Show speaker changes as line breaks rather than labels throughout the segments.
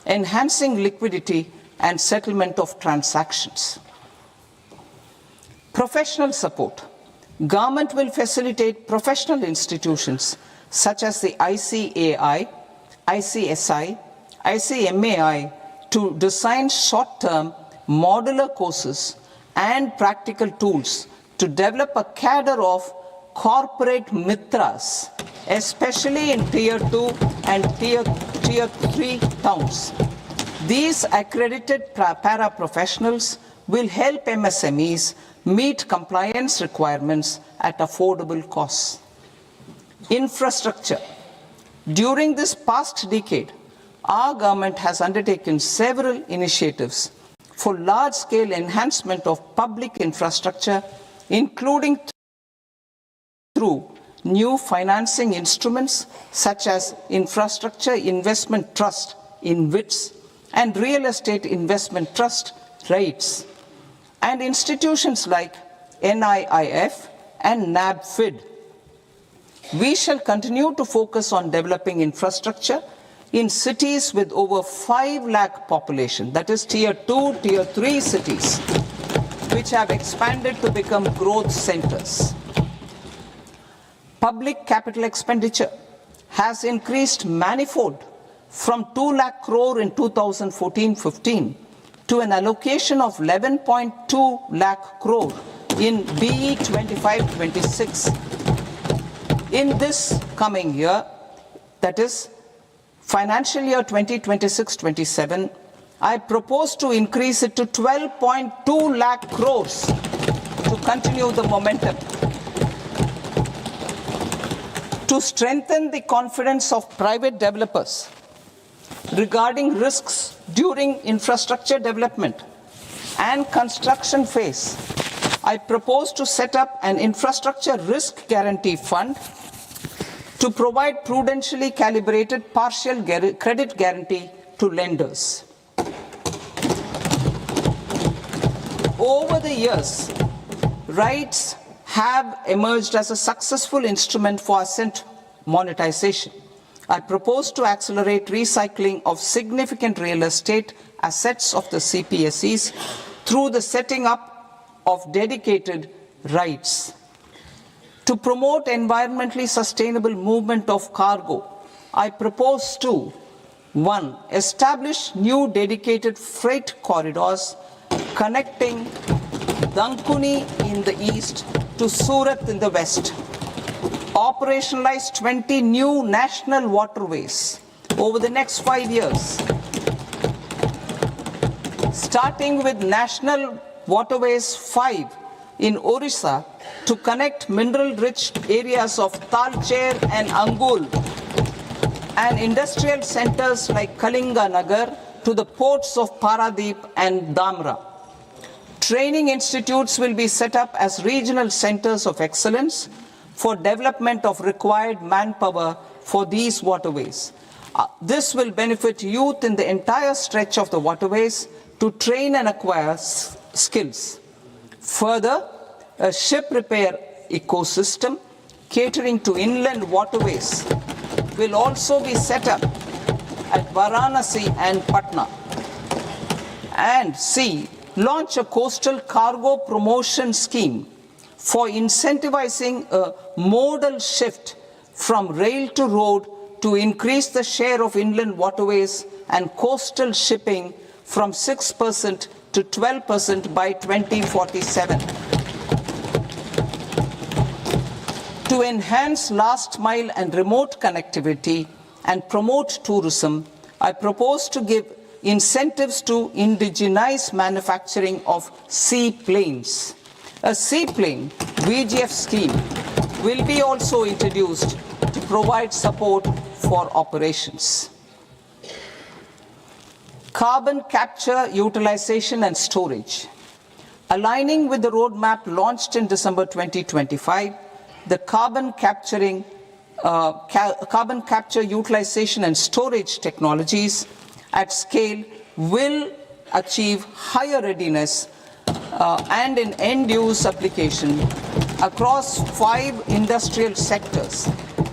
enhancing liquidity and settlement of transactions. Professional support. Government will facilitate professional institutions such as the ICAI, ICSI, ICMAI to design short-term modular courses and practical tools to develop a cadre of corporate mitras, especially in Tier 2 and Tier 3 towns. These accredited para-professionals will help MSMEs meet compliance requirements at affordable costs. Infrastructure. During this past decade, our government has undertaken several initiatives for large-scale enhancement of public infrastructure, including through new financing instruments such as Infrastructure Investment Trust (InvITs) and Real Estate Investment Trust (REITs), and institutions like NIIF and NABFID. We shall continue to focus on developing infrastructure in cities with over 5 lakh population, that is Tier 2, Tier 3 cities, which have expanded to become growth centers. Public capital expenditure has increased manifold from 2 lakh crore in 2014-15 to an allocation of 11.2 lakh crore in BE 25-26. In this coming year, that is financial year 2026-27, I propose to increase it to 12.2 lakh crores to continue the momentum. To strengthen the confidence of private developers regarding risks during infrastructure development and construction phase, I propose to set up an infrastructure risk guarantee fund to provide prudentially calibrated partial credit guarantee to lenders. Over the years, REITs have emerged as a successful instrument for asset monetization. I propose to accelerate recycling of significant real estate assets of the CPSEs through the setting up of dedicated REITs. To promote environmentally sustainable movement of cargo, I propose to 1. Establish new dedicated freight corridors connecting Dankuni in the east to Surat in the west. Operationalize 20 new national waterways over the next 5 years. Starting with National Waterways 5 in Orissa to connect mineral-rich areas of Talcher and Angul and industrial centers like Kalinga Nagar to the ports of Paradeep and Dhamra. Training institutes will be set up as regional centers of excellence for development of required manpower for these waterways. This will benefit youth in the entire stretch of the waterways to train and acquire skills. Further, a ship repair ecosystem catering to inland waterways will also be set up at Varanasi and Patna. And C, launch a coastal cargo promotion scheme for incentivizing a modal shift from rail to road to increase the share of inland waterways and coastal shipping from 6% to 12% by 2047. To enhance last mile and remote connectivity and promote tourism, I propose to give incentives to indigenize manufacturing of seaplanes. A seaplane VGF scheme will be also introduced to provide support for operations. Carbon capture, utilization and storage. Aligning with the roadmap launched in December 2025, the carbon capture, utilization and storage technologies at scale will achieve higher readiness and in end-use application across 5 industrial sectors,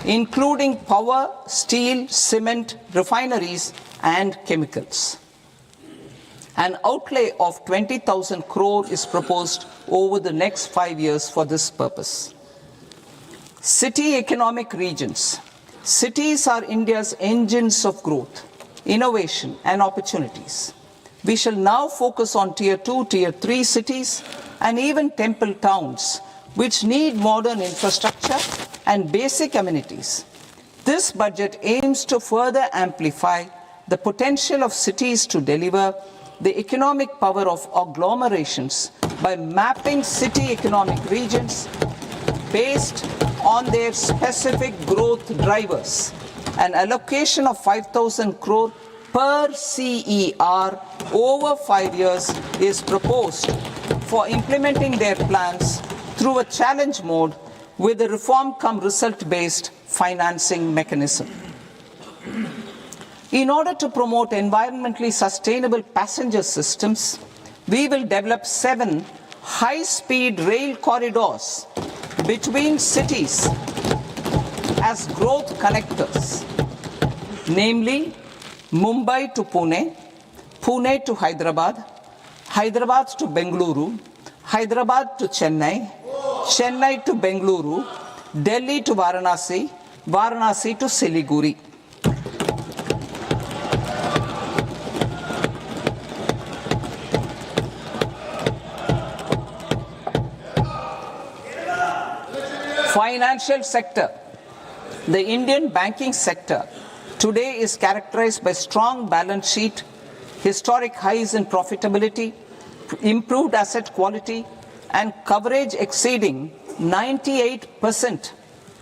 including power, steel, cement, refineries, and chemicals. An outlay of 20,000 crore is proposed over the next 5 years for this purpose. City economic regions. Cities are India's engines of growth, innovation and opportunities. We shall now focus on Tier 2, Tier 3 cities and even temple towns, which need modern infrastructure and basic amenities. This budget aims to further amplify the potential of cities to deliver the economic power of agglomerations by mapping city economic regions based on their specific growth drivers. An allocation of 5,000 crore per CER over 5 years is proposed for implementing their plans through a challenge mode with a reform-cum-result-based financing mechanism. In order to promote environmentally sustainable passenger systems, we will develop 7 high-speed rail corridors between cities as growth connectors, namely Mumbai to Pune, Pune to Hyderabad, Hyderabad to Bengaluru, Hyderabad to Chennai, Chennai to Bengaluru, Delhi to Varanasi, Varanasi to Siliguri. Financial sector. The Indian banking sector today is characterized by strong balance sheet, historic highs in profitability, improved asset quality, and coverage exceeding 98%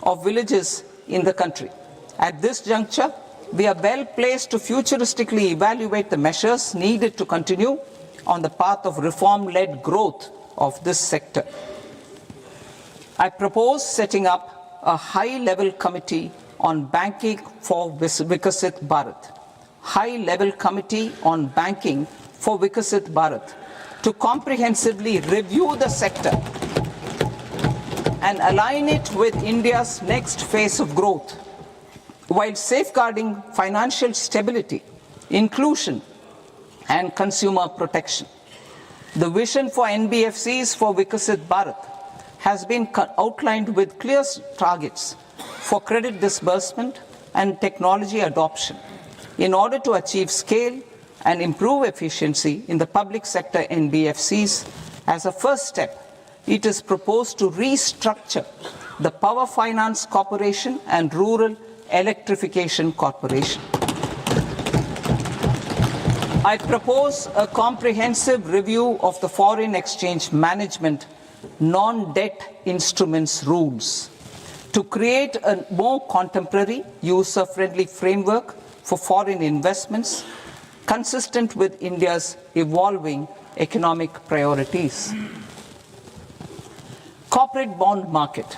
of villages in the country. At this juncture, we are well placed to futuristically evaluate the measures needed to continue on the path of reform-led growth of this sector. I propose setting up a high-level committee on banking for Vikasit Bharat. High-level committee on banking for Vikasit Bharat to comprehensively review the sector and align it with India's next phase of growth while safeguarding financial stability, inclusion, and consumer protection. The vision for NBFCs for Vikasit Bharat has been outlined with clear targets for credit disbursement and technology adoption in order to achieve scale and improve efficiency in the public sector NBFCs. As a first step, it is proposed to restructure the Power Finance Corporation and Rural Electrification Corporation. I propose a comprehensive review of the foreign exchange management non-debt instruments rules to create a more contemporary, user-friendly framework for foreign investments consistent with India's evolving economic priorities. Corporate bond market.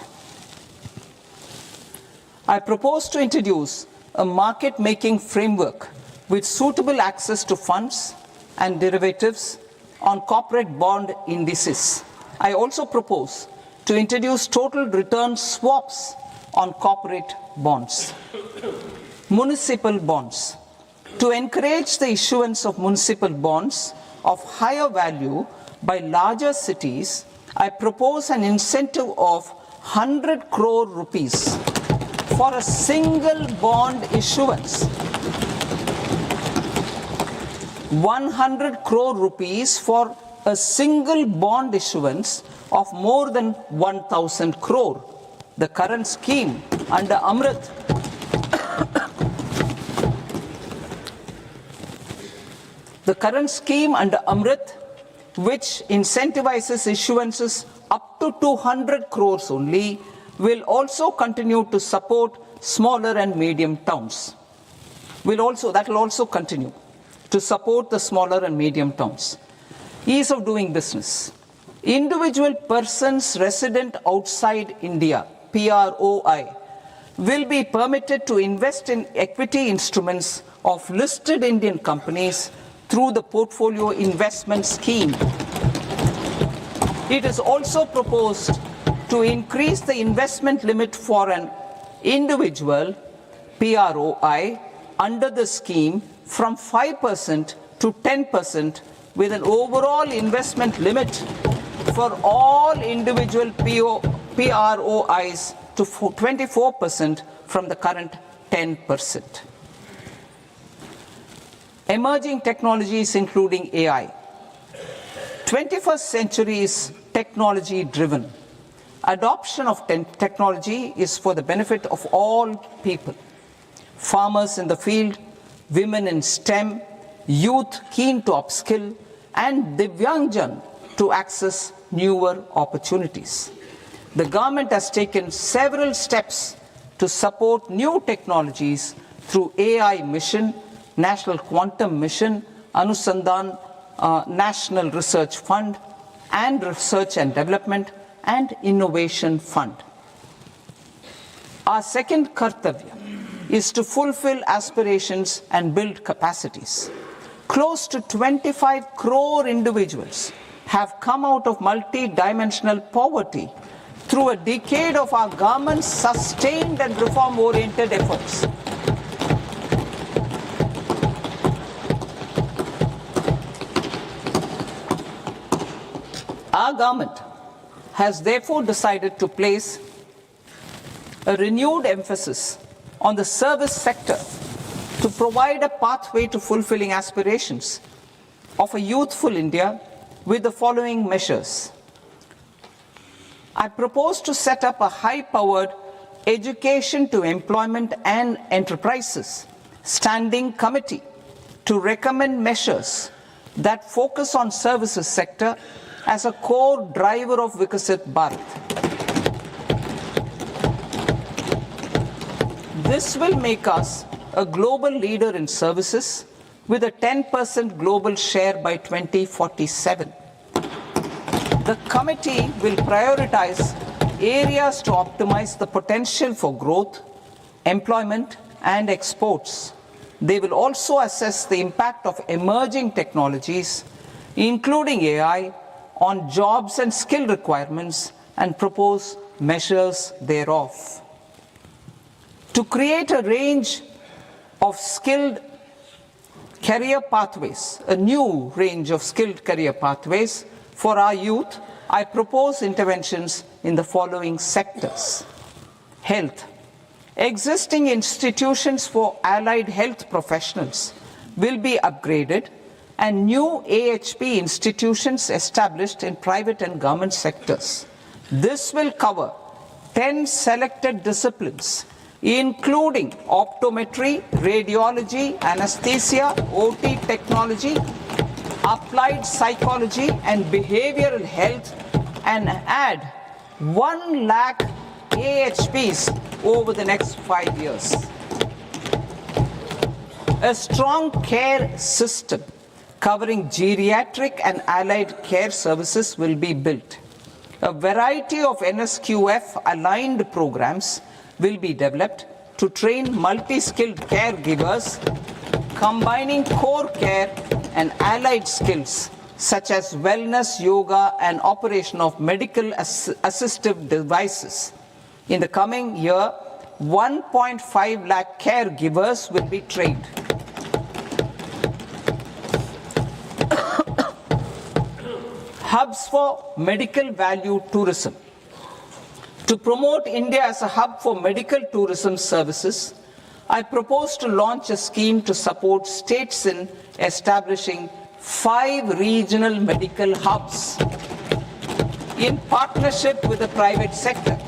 I propose to introduce a market-making framework with suitable access to funds and derivatives on corporate bond indices. I also propose to introduce total return swaps on corporate bonds. Municipal bonds. To encourage the issuance of municipal bonds of higher value by larger cities, I propose an incentive of 100 crore rupees for a single bond issuance. 100 crore rupees for a single bond issuance of more than 1,000 crore. The current scheme under Amrit which incentivizes issuances up to 200 crores only, will also continue to support smaller and medium towns. That will also continue to support the smaller and medium towns. Ease of doing business. Individual persons resident outside India, PROI, will be permitted to invest in equity instruments of listed Indian companies through the Portfolio Investment Scheme. It is also proposed to increase the investment limit for an individual PROI under the scheme from 5% to 10% with an overall investment limit for all individual PROIs to 24% from the current 10%. Emerging technologies including AI. 21st century is technology driven. Adoption of technology is for the benefit of all people. Farmers in the field, women in STEM, youth keen to upskill, and Divyangjan to access newer opportunities. The government has taken several steps to support new technologies through AI Mission, National Quantum Mission, Anusandhan National Research Fund, and Research and Development and Innovation Fund. Our second kartavya is to fulfill aspirations and build capacities. Close to 25 crore individuals have come out of multi-dimensional poverty through a decade of our government's sustained and reform-oriented efforts. Our government has therefore decided to place a renewed emphasis on the service sector to provide a pathway to fulfilling aspirations of a youthful India with the following measures. I propose to set up a high-powered education to employment and enterprises standing committee to recommend measures that focus on services sector as a core driver of Vikasit Bharat. This will make us a global leader in services with a 10% global share by 2047. The committee will prioritize areas to optimize the potential for growth, employment, and exports. They will also assess the impact of emerging technologies, including AI, on jobs and skill requirements and propose measures thereof. To create a range of skilled career pathways, a new range of skilled career pathways for our youth, I propose interventions in the following sectors. Health. Existing institutions for allied health professionals will be upgraded and new AHP institutions established in private and government sectors. This will cover 10 selected disciplines, including optometry, radiology, anesthesia, OT technology, applied psychology, and behavioral health, and add 1 lakh AHPs over the next 5 years. A strong care system covering geriatric and allied care services will be built. A variety of NSQF-aligned programs will be developed to train multi-skilled caregivers, combining core care and allied skills such as wellness, yoga, and operation of medical assistive devices. In the coming year, 1.5 lakh caregivers will be trained. Hubs for medical value tourism. To promote India as a hub for medical tourism services, I propose to launch a scheme to support states in establishing 5 regional medical hubs in partnership with the private sector.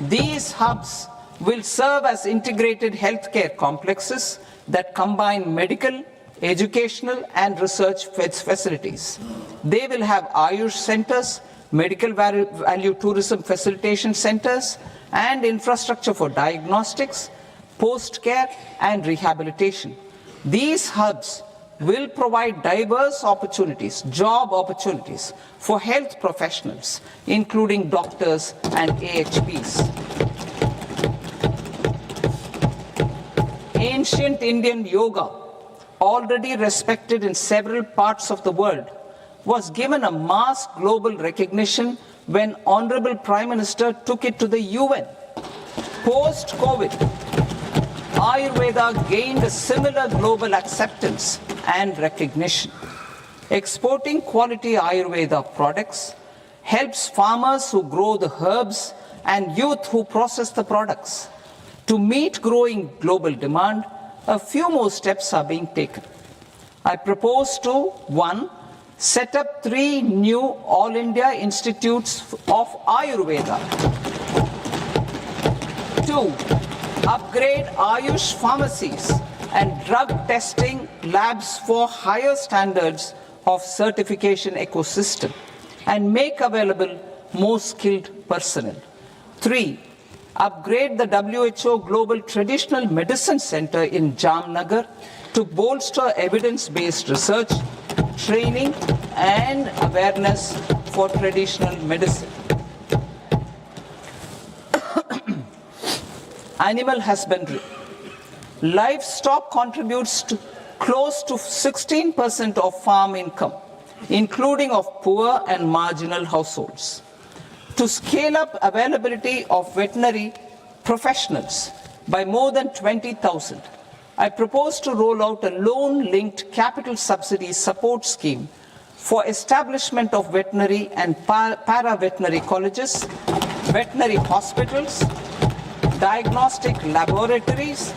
These hubs will serve as integrated healthcare complexes that combine medical, educational, and research facilities. They will have Ayush centers, medical value tourism facilitation centers, and infrastructure for diagnostics, post-care, and rehabilitation. These hubs will provide diverse opportunities, job opportunities for health professionals, including doctors and AHPs. Ancient Indian yoga, already respected in several parts of the world, was given a mass global recognition when Honorable Prime Minister took it to the UN. Post-COVID, Ayurveda gained a similar global acceptance and recognition. Exporting quality Ayurveda products helps farmers who grow the herbs and youth who process the products. To meet growing global demand, a few more steps are being taken. I propose to 1. Set up 3 new All India Institutes of Ayurveda. 2. Upgrade Ayush pharmacies and drug testing labs for higher standards of certification ecosystem and make available more skilled personnel. 3. Upgrade the WHO Global Traditional Medicine Center in Jamnagar to bolster evidence-based research, training and awareness for traditional medicine. Animal husbandry. Livestock contributes to close to 16% of farm income, including of poor and marginal households. To scale up availability of veterinary professionals by more than 20,000, I propose to roll out a loan-linked capital subsidy support scheme for establishment of veterinary and para-veterinary colleges, veterinary hospitals, diagnostic laboratories,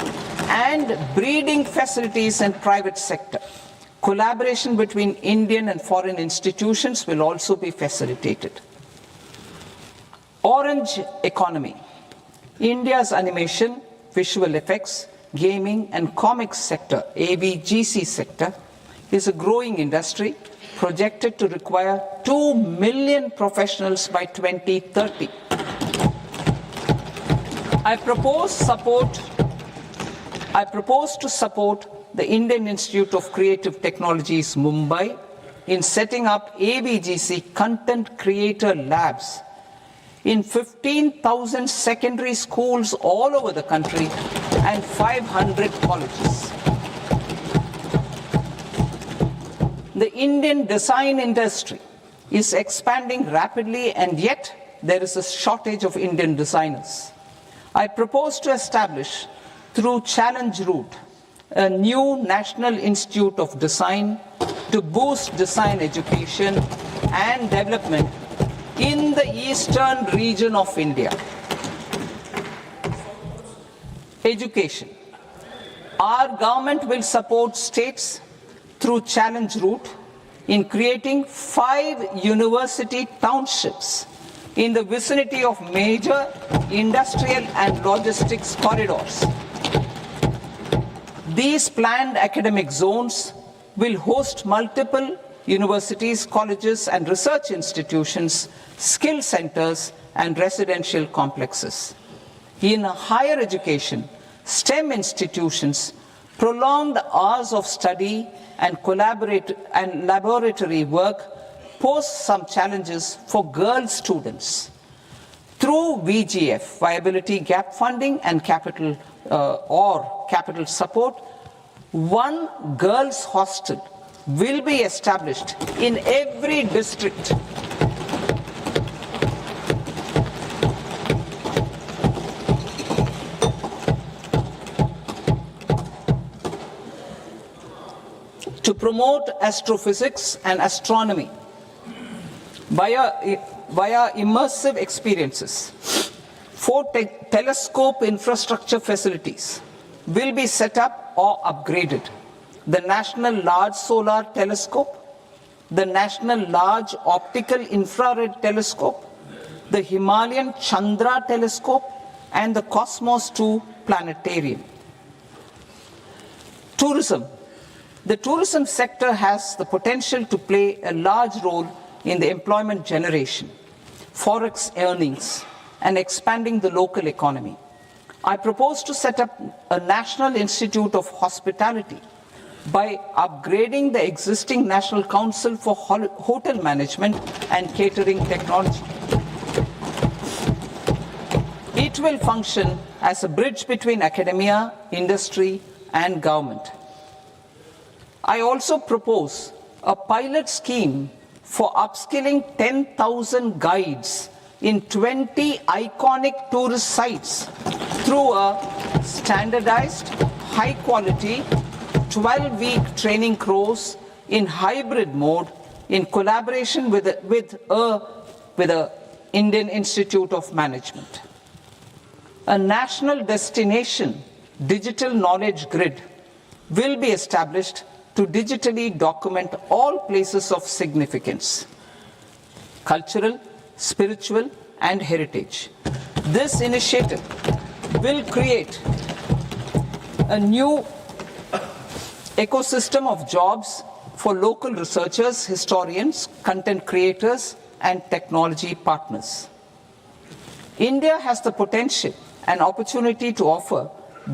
and breeding facilities in private sector. Collaboration between Indian and foreign institutions will also be facilitated. Orange economy. India's animation, visual effects, gaming and comics sector, AVGC sector, is a growing industry projected to require 2 million professionals by 2030. I propose to support the Indian Institute of Creative Technologies, Mumbai, in setting up AVGC content creator labs in 15,000 secondary schools all over the country and 500 colleges. The Indian design industry is expanding rapidly, and yet there is a shortage of Indian designers. I propose to establish, through Challenge Route, a new National Institute of Design to boost design education and development in the eastern region of India. Education. Our government will support states through Challenge Route in creating 5 university townships in the vicinity of major industrial and logistics corridors. These planned academic zones will host multiple universities, colleges and research institutions, skill centers and residential complexes. In higher education, STEM institutions, prolonged hours of study and laboratory work pose some challenges for girl students. Through VGF, Viability Gap Funding and capital support, 1 girls' hostel will be established in every district. To promote astrophysics and astronomy via immersive experiences, 4 telescope infrastructure facilities will be set up or upgraded. The National Large Solar Telescope, the National Large Optical Infrared Telescope, the Himalayan Chandra Telescope, and the Cosmos 2 Planetarium. Tourism. The tourism sector has the potential to play a large role in the employment generation, forex earnings, and expanding the local economy. I propose to set up a National Institute of Hospitality by upgrading the existing National Council for Hotel Management and Catering Technology. It will function as a bridge between academia, industry, and government. I also propose a pilot scheme for upskilling 10,000 guides in 20 iconic tourist sites through a standardized, high-quality, 12-week training course in hybrid mode in collaboration with the Indian Institute of Management. A national destination digital knowledge grid will be established to digitally document all places of significance, cultural, spiritual, and heritage. This initiative will create a new ecosystem of jobs for local researchers, historians, content creators, and technology partners. India has the potential and opportunity to offer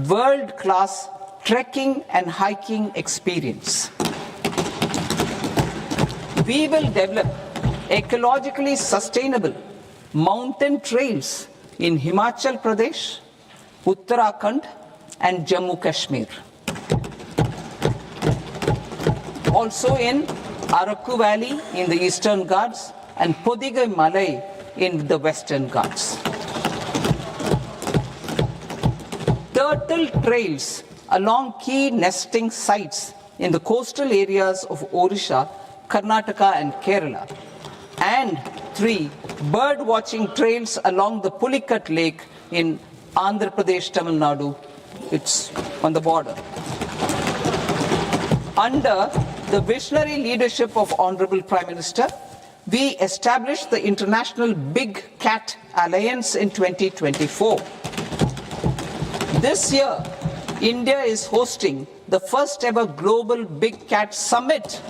world-class trekking and hiking experience. We will develop ecologically sustainable mountain trails in Himachal Pradesh, Uttarakhand, and Jammu Kashmir. Also in Araku Valley in the Eastern Ghats and Podigai Malai in the Western Ghats. Turtle trails along key nesting sites in the coastal areas of Odisha, Karnataka, and Kerala. And 3 bird watching trails along the Pulikat Lake in Andhra Pradesh, Tamil Nadu. It's on the border. Under the visionary leadership of Honorable Prime Minister, we established the International Big Cat Alliance in 2024. This year, India is hosting the first ever Global Big Cat Summit,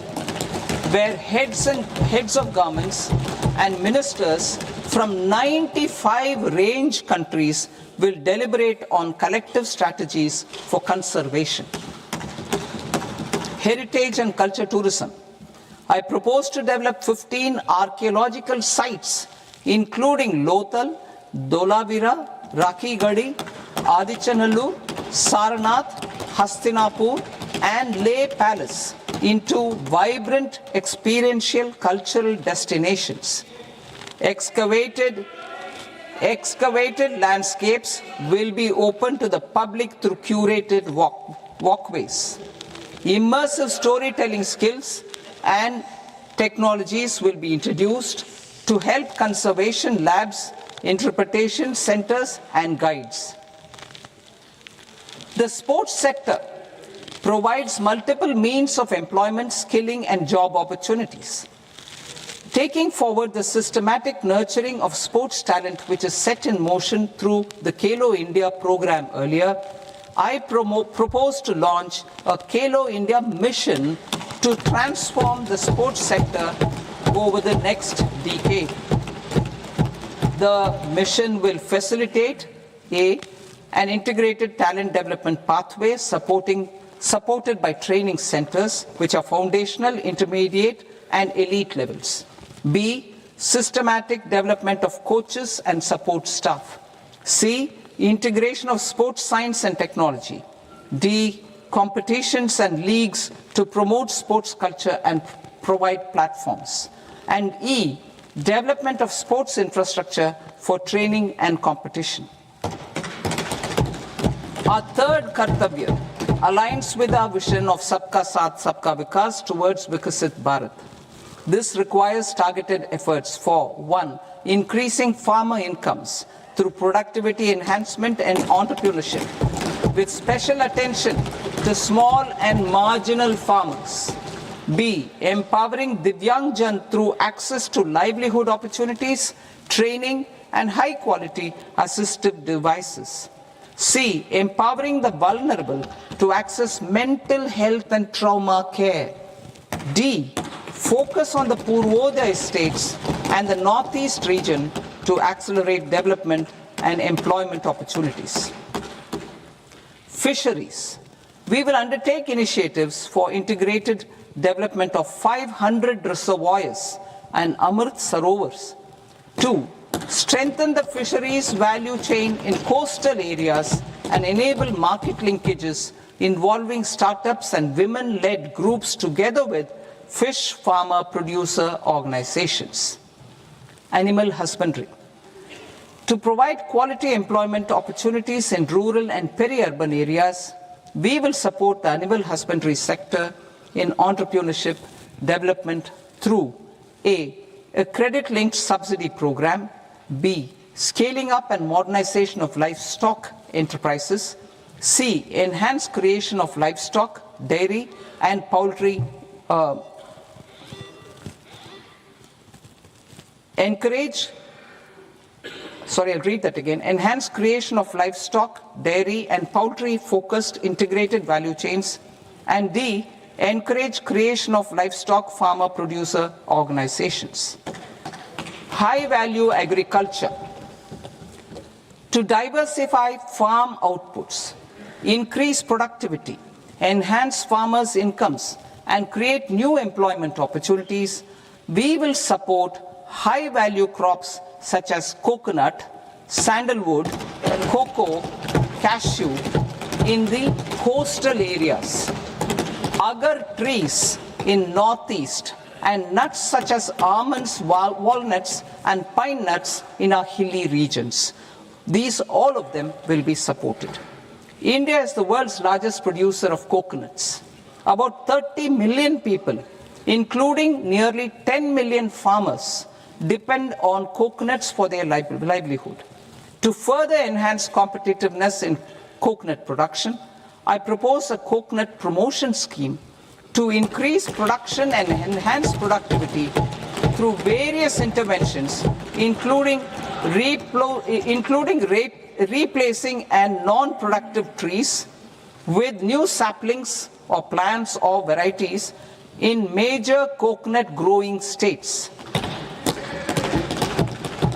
where heads of governments and ministers from 95 range countries will deliberate on collective strategies for conservation. Heritage and culture tourism. I propose to develop 15 archaeological sites, including Lothal, Dolavira, Rakhi Gadi, Adichanallur, Saranath, Hastinapur, and Leh Palace into vibrant experiential cultural destinations. Excavated landscapes will be open to the public through curated walkways. Immersive storytelling skills and technologies will be introduced to help conservation labs, interpretation centers, and guides. The sports sector provides multiple means of employment, skilling, and job opportunities. Taking forward the systematic nurturing of sports talent, which is set in motion through the Khelo India program earlier, I propose to launch a Khelo India mission to transform the sports sector over the next decade. The mission will facilitate an integrated talent development pathway supported by training centers, which are foundational, intermediate, and elite levels. B, systematic development of coaches and support staff. C, integration of sports science and technology. D, competitions and leagues to promote sports culture and provide platforms. And E, development of sports infrastructure for training and competition. Our third Kartavya aligns with our vision of Sabka Saath, Sabka Vikas towards Vikasit Bharat. This requires targeted efforts for 1, increasing farmer incomes through productivity enhancement and entrepreneurship, with special attention to small and marginal farmers. B, empowering Divyangjan through access to livelihood opportunities, training, and high-quality assistive devices. C, empowering the vulnerable to access mental health and trauma care. D, focus on the Purvodaya states and the Northeast region to accelerate development and employment opportunities. Fisheries. We will undertake initiatives for integrated development of 500 reservoirs and Amrit Sarovars. 2, strengthen the fisheries value chain in coastal areas and enable market linkages involving startups and women-led groups together with fish farmer producer organizations. Animal husbandry. To provide quality employment opportunities in rural and peri-urban areas, we will support the animal husbandry sector in entrepreneurship development through A, credit-linked subsidy program, B, scaling up and modernization of livestock enterprises, C, enhanced creation of livestock, dairy and poultry, enhanced creation of livestock, dairy and poultry focused integrated value chains, and D, encourage creation of livestock farmer producer organizations. High value agriculture. To diversify farm outputs, increase productivity, enhance farmers' incomes, and create new employment opportunities, we will support high value crops such as coconut, sandalwood, cocoa, cashew in the coastal areas, agar trees in northeast, and nuts such as almonds, walnuts, and pine nuts in our hilly regions. These, all of them, will be supported. India is the world's largest producer of coconuts. About 30 million people, including nearly 10 million farmers, depend on coconuts for their livelihood. To further enhance competitiveness in coconut production, I propose a coconut promotion scheme to increase production and enhance productivity through various interventions, including replacing and non-productive trees with new saplings or plants or varieties in major coconut growing states.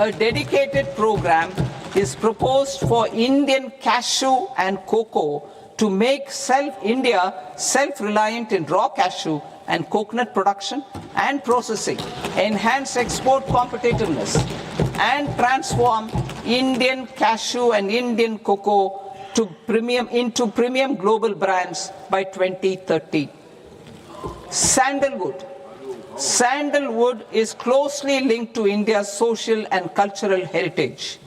A dedicated program is proposed for Indian cashew and cocoa to make India self-reliant in raw cashew and coconut production and processing, enhance export competitiveness, and transform Indian cashew and Indian cocoa into premium global brands by 2030. Sandalwood. Sandalwood is closely linked to India's social and cultural heritage.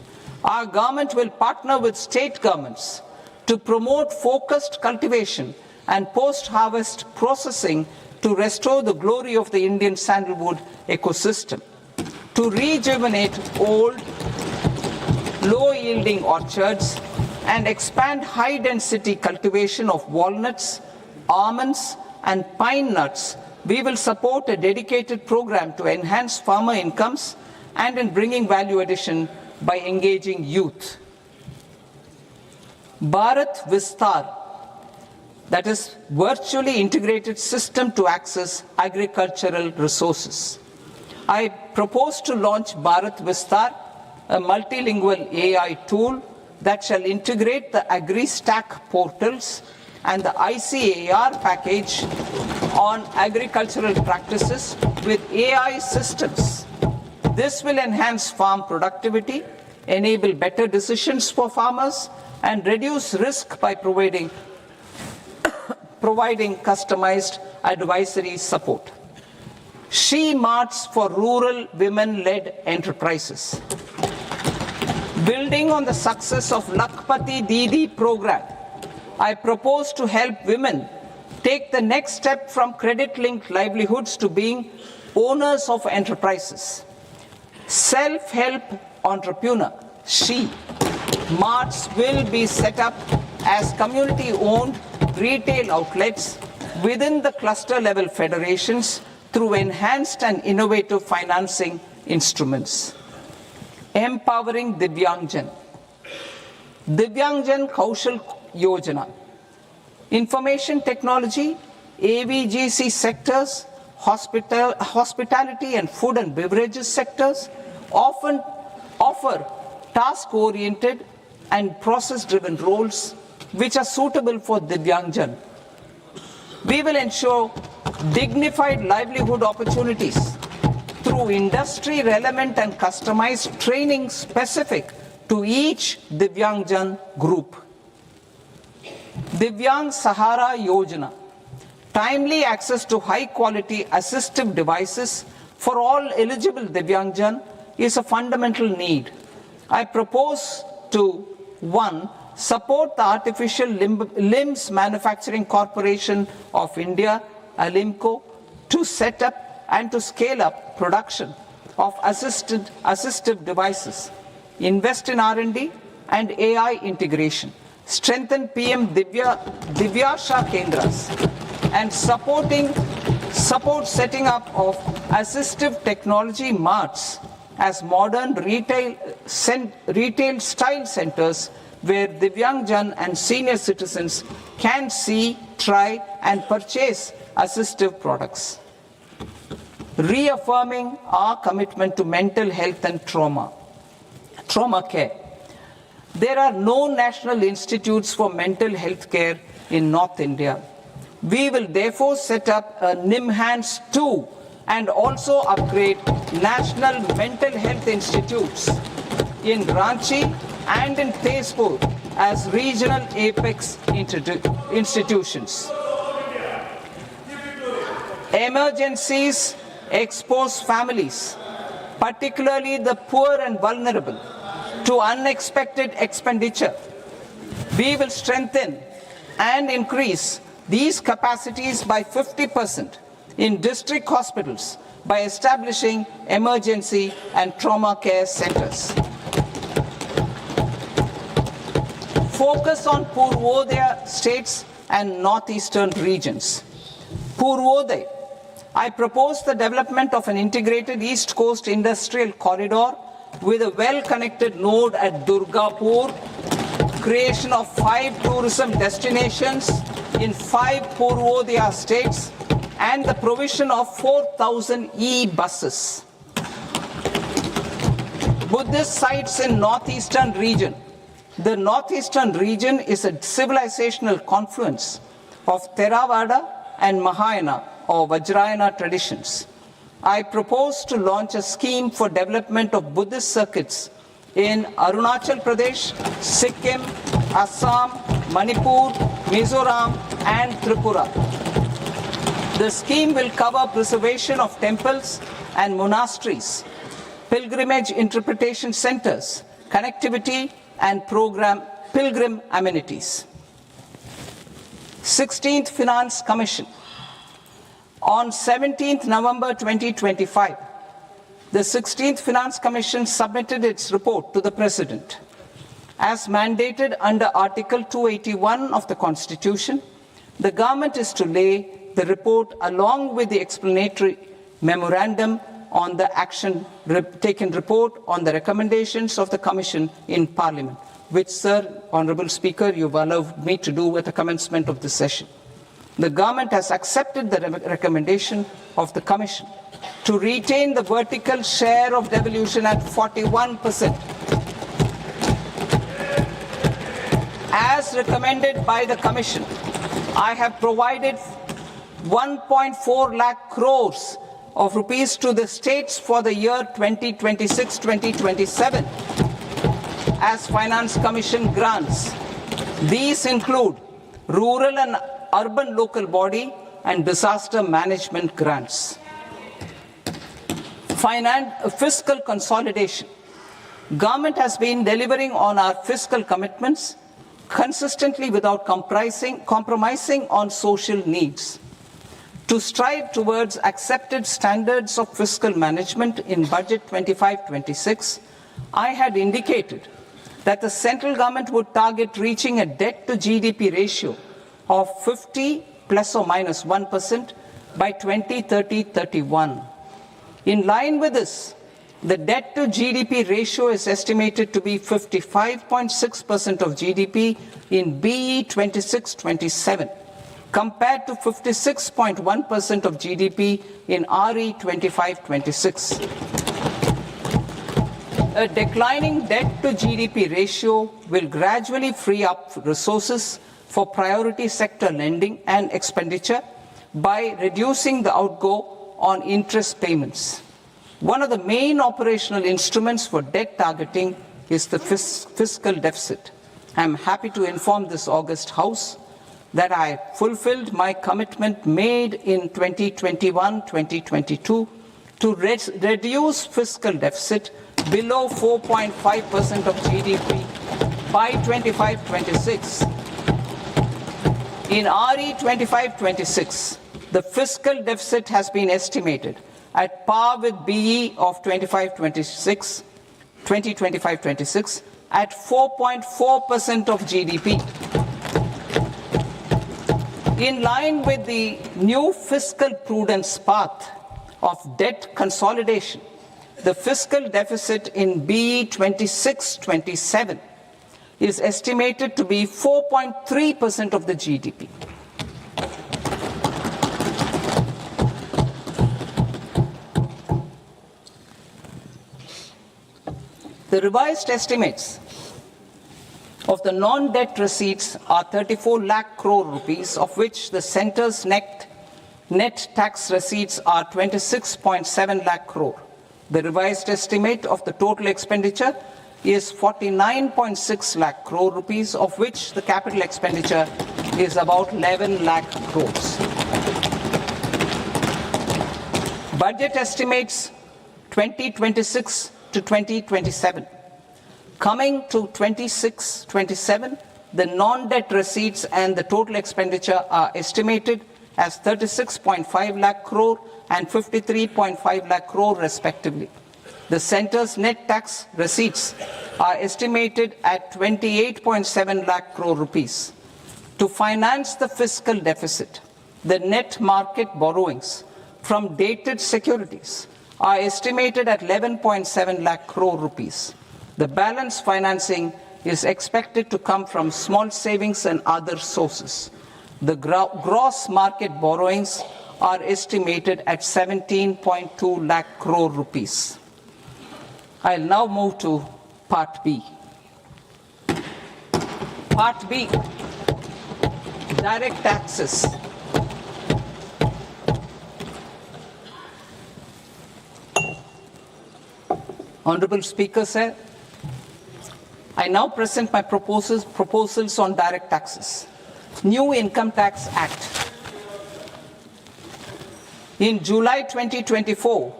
Our government will partner with state governments to promote focused cultivation and post-harvest processing to restore the glory of the Indian sandalwood ecosystem, to rejuvenate old, low-yielding orchards, and expand high-density cultivation of walnuts, almonds, and pine nuts. We will support a dedicated program to enhance farmer incomes and in bringing value addition by engaging youth. Bharat Vistar, that is virtually integrated system to access agricultural resources. I propose to launch Bharat Vistar, a multilingual AI tool that shall integrate the AgriStack portals and the ICAR package on agricultural practices with AI systems. This will enhance farm productivity, enable better decisions for farmers, and reduce risk by providing customized advisory support. She Marts for rural women-led enterprises. Building on the success of Lakpati Didi program, I propose to help women take the next step from credit-linked livelihoods to being owners of enterprises. Self-help entrepreneur, She Marts will be set up as community-owned retail outlets within the cluster-level federations through enhanced and innovative financing instruments. Empowering Divyangjan. Divyangjan Kaushal Yojana. Information technology, AVGC sectors, hospitality and food and beverages sectors often offer task-oriented and process-driven roles which are suitable for Divyangjan. We will ensure dignified livelihood opportunities through industry-relevant and customized training specific to each Divyangjan group. Divyang Sahara Yojana. Timely access to high-quality assistive devices for all eligible Divyangjan is a fundamental need. I propose to 1. Support the Artificial Limbs Manufacturing Corporation of India, Alimco, to set up and to scale up production of assistive devices, invest in R&D and AI integration, strengthen PM Divyasha Kendras, and support setting up of assistive technology marts as modern retail style centers where Divyangjan and senior citizens can see, try and purchase assistive products. Reaffirming our commitment to mental health and trauma care. There are no national institutes for mental health care in North India. We will therefore set up a NIMHANS 2 and also upgrade national mental health institutes in Ranchi and in Tezpur as regional apex institutions. Emergencies expose families, particularly the poor and vulnerable, to unexpected expenditure. We will strengthen and increase these capacities by 50% in district hospitals by establishing emergency and trauma care centers. Focus on Purvodaya states and northeastern regions. Purvodaya. I propose the development of an integrated East Coast industrial corridor with a well-connected node at Durgapur, creation of 5 tourism destinations in 5 Purvodaya states, and the provision of 4,000 e-buses. Buddhist sites in northeastern region. The northeastern region is a civilizational confluence of Theravada and Mahayana or Vajrayana traditions. I propose to launch a scheme for development of Buddhist circuits in Arunachal Pradesh, Sikkim, Assam, Manipur, Mizoram, and Tripura. The scheme will cover preservation of temples and monasteries, pilgrimage interpretation centers, connectivity, and pilgrim amenities. 16th Finance Commission. On 17th November 2025, the 16th Finance Commission submitted its report to the President. As mandated under Article 281 of the Constitution, the government is to lay the report along with the explanatory memorandum on the action taken report on the recommendations of the Commission in Parliament, which, Sir, Honourable Speaker, you've allowed me to do at the commencement of this session. The government has accepted the recommendation of the Commission to retain the vertical share of devolution at 41%. As recommended by the Commission, I have provided 1.4 lakh crores of rupees to the states for the year 2026-2027 as Finance Commission grants. These include rural and urban local body and disaster management grants. Fiscal consolidation. Government has been delivering on our fiscal commitments consistently without compromising on social needs. To strive towards accepted standards of fiscal management in Budget 25-26, I had indicated that the central government would target reaching a debt to GDP ratio of 50 plus or minus 1% by 2030-31. In line with this, the debt to GDP ratio is estimated to be 55.6% of GDP in BE 26-27, compared to 56.1% of GDP in RE 25-26. A declining debt to GDP ratio will gradually free up resources for priority sector lending and expenditure by reducing the outgo on interest payments. One of the main operational instruments for debt targeting is the fiscal deficit. I am happy to inform this august House that I fulfilled my commitment made in 2021-2022 to reduce fiscal deficit below 4.5% of GDP by 25-26. In RE 25-26, the fiscal deficit has been estimated at par with BE of 2025-26 at 4.4% of GDP. In line with the new fiscal prudence path of debt consolidation, the fiscal deficit in BE 26-27 is estimated to be 4.3% of the GDP. The revised estimates of the non-debt receipts are 34 lakh crore rupees, of which the centre's net tax receipts are 26.7 lakh crore. The revised estimate of the total expenditure is 49.6 lakh crore rupees, of which the capital expenditure is about 11 lakh crores. Budget estimates 2026 to 2027. Coming to 26-27, the non-debt receipts and the total expenditure are estimated as 36.5 lakh crore and 53.5 lakh crore respectively. The centre's net tax receipts are estimated at 28.7 lakh crore rupees. To finance the fiscal deficit, the net market borrowings from dated securities are estimated at 11.7 lakh crore rupees. The balance financing is expected to come from small savings and other sources. The gross market borrowings are estimated at 17.2 lakh crore rupees. I'll now move to Part B. Part B, direct taxes. Honorable Speaker, sir, I now present my proposals on direct taxes. New Income Tax Act. In July 2024,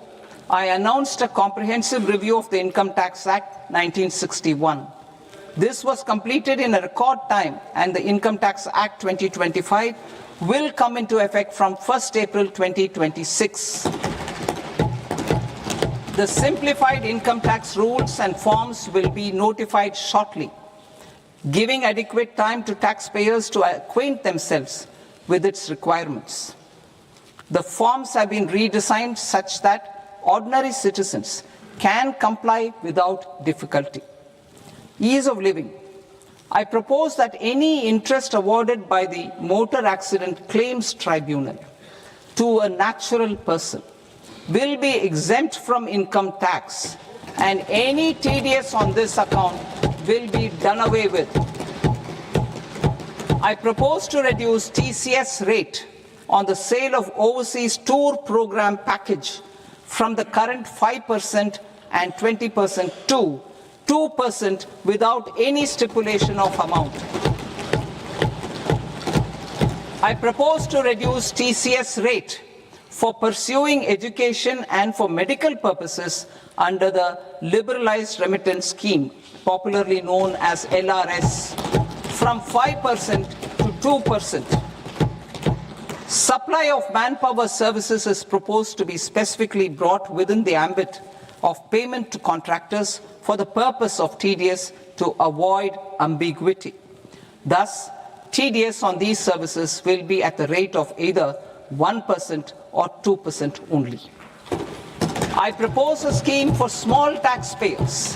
I announced a comprehensive review of the Income Tax Act 1961. This was completed in a record time, and the Income Tax Act 2025 will come into effect from 1st April 2026. The simplified income tax rules and forms will be notified shortly, giving adequate time to taxpayers to acquaint themselves with its requirements. The forms have been redesigned such that ordinary citizens can comply without difficulty. Ease of living. I propose that any interest awarded by the Motor Accident Claims Tribunal to a natural person will be exempt from income tax, and any TDS on this account will be done away with. I propose to reduce TCS rate on the sale of overseas tour program package from the current 5% and 20% to 2% without any stipulation of amount. I propose to reduce TCS rate for pursuing education and for medical purposes under the Liberalized Remittance Scheme, popularly known as LRS, from 5% to 2%. Supply of manpower services is proposed to be specifically brought within the ambit of payment to contractors for the purpose of TDS to avoid ambiguity. Thus, TDS on these services will be at the rate of either 1% or 2% only. I propose a scheme for small taxpayers,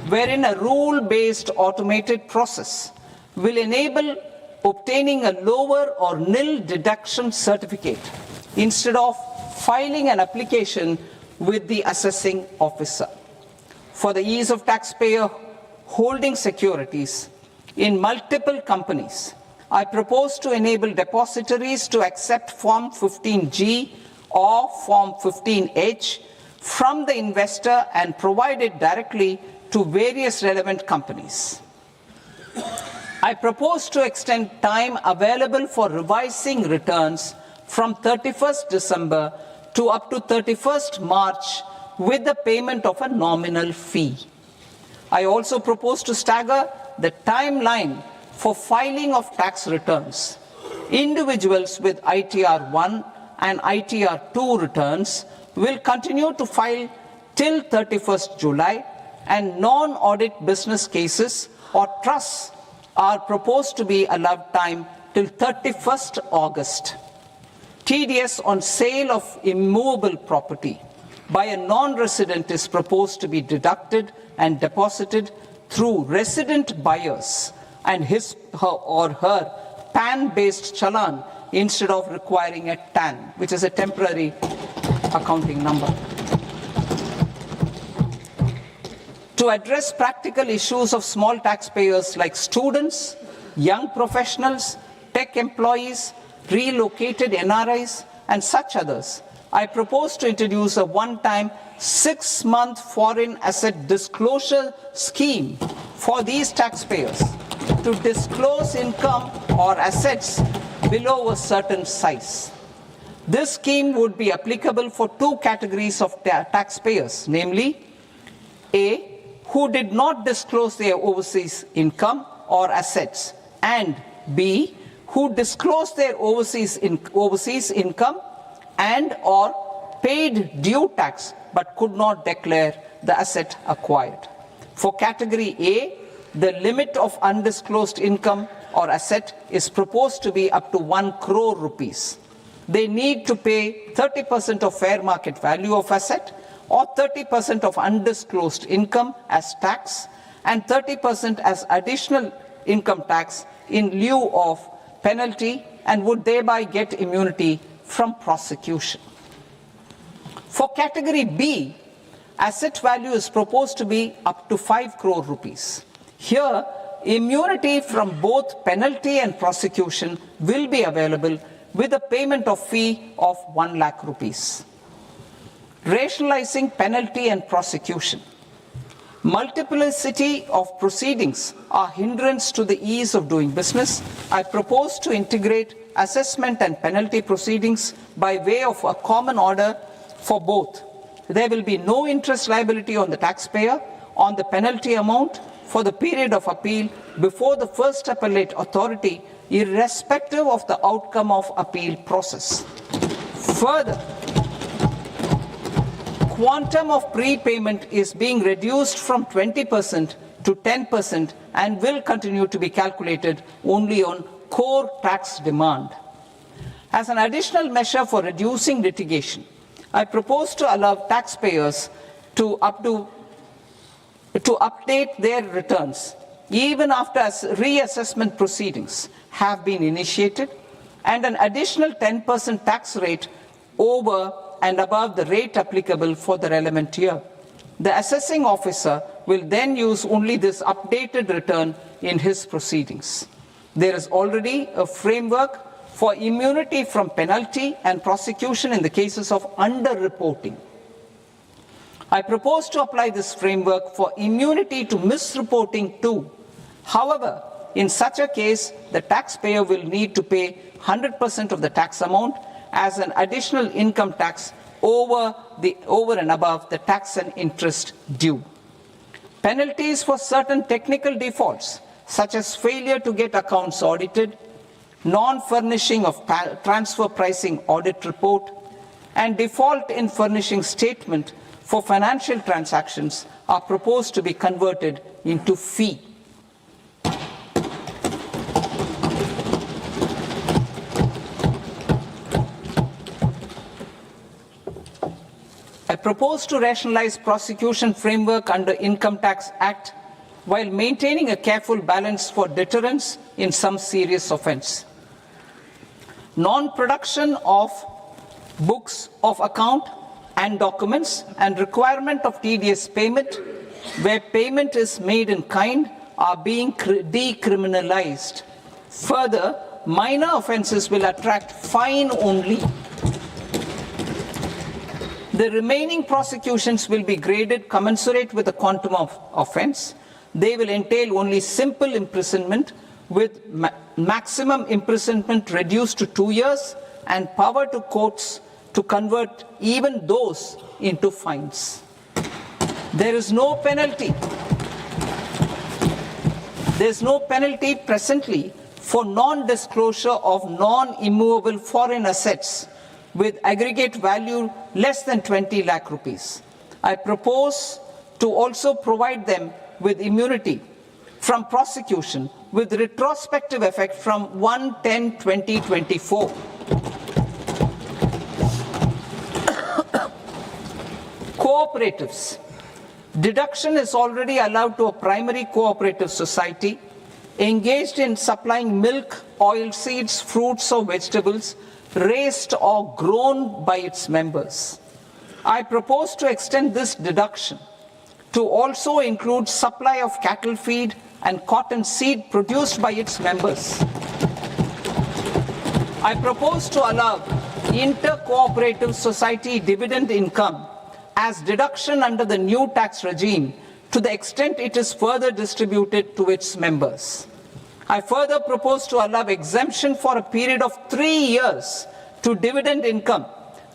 wherein a rule-based automated process will enable obtaining a lower or nil deduction certificate instead of filing an application with the assessing officer. For the ease of taxpayer holding securities in multiple companies, I propose to enable depositories to accept Form 15G or Form 15H from the investor and provide it directly to various relevant companies. I propose to extend time available for revising returns from 31st December to up to 31st March with the payment of a nominal fee. I also propose to stagger the timeline for filing of tax returns. Individuals with ITR 1 and ITR 2 returns will continue to file till 31st July, and non-audit business cases or trusts are proposed to be allowed time till 31st August. TDS on sale of immovable property by a non-resident is proposed to be deducted and deposited through resident buyers and his or her PAN-based challan instead of requiring a TAN, which is a temporary accounting number. To address practical issues of small taxpayers like students, young professionals, tech employees, relocated NRIs, and such others, I propose to introduce a one-time 6-month foreign asset disclosure scheme for these taxpayers to disclose income or assets below a certain size. This scheme would be applicable for two categories of taxpayers, namely A, who did not disclose their overseas income or assets, and B, who disclosed their overseas income and or paid due tax but could not declare the asset acquired. For category A, the limit of undisclosed income or asset is proposed to be up to 1 crore rupees. They need to pay 30% of fair market value of asset or 30% of undisclosed income as tax and 30% as additional income tax in lieu of penalty, and would thereby get immunity from prosecution. For category B, asset value is proposed to be up to 5 crore rupees. Here, immunity from both penalty and prosecution will be available with a payment of fee of 1 lakh rupees. Rationalizing penalty and prosecution. Multiplicity of proceedings are hindrance to the ease of doing business. I propose to integrate assessment and penalty proceedings by way of a common order for both. There will be no interest liability on the taxpayer on the penalty amount for the period of appeal before the first appellate authority, irrespective of the outcome of appeal process. Further, quantum of prepayment is being reduced from 20% to 10% and will continue to be calculated only on core tax demand. As an additional measure for reducing litigation, I propose to allow taxpayers to update their returns even after reassessment proceedings have been initiated, and an additional 10% tax rate over and above the rate applicable for the relevant year. The assessing officer will then use only this updated return in his proceedings. There is already a framework for immunity from penalty and prosecution in the cases of underreporting. I propose to apply this framework for immunity to misreporting too. However, in such a case, the taxpayer will need to pay 100% of the tax amount as an additional income tax over and above the tax and interest due. Penalties for certain technical defaults, such as failure to get accounts audited, non-furnishing of transfer pricing audit report, and default in furnishing statement for financial transactions are proposed to be converted into fee. I propose to rationalize prosecution framework under Income Tax Act while maintaining a careful balance for deterrence in some serious offence. Non-production of books of account and documents and requirement of TDS payment where payment is made in kind are being decriminalized. Further, minor offences will attract fine only. The remaining prosecutions will be graded commensurate with the quantum of offence. They will entail only simple imprisonment with maximum imprisonment reduced to 2 years and power to courts to convert even those into fines. There is no penalty. There is no penalty presently for non-disclosure of non-immovable foreign assets with aggregate value less than 20 lakh rupees. I propose to also provide them with immunity from prosecution with retrospective effect from 1/10/2024. Cooperatives. Deduction is already allowed to a primary cooperative society engaged in supplying milk, oilseeds, fruits or vegetables raised or grown by its members. I propose to extend this deduction to also include supply of cattle feed and cotton seed produced by its members. I propose to allow inter-cooperative society dividend income as deduction under the new tax regime to the extent it is further distributed to its members. I further propose to allow exemption for a period of 3 years to dividend income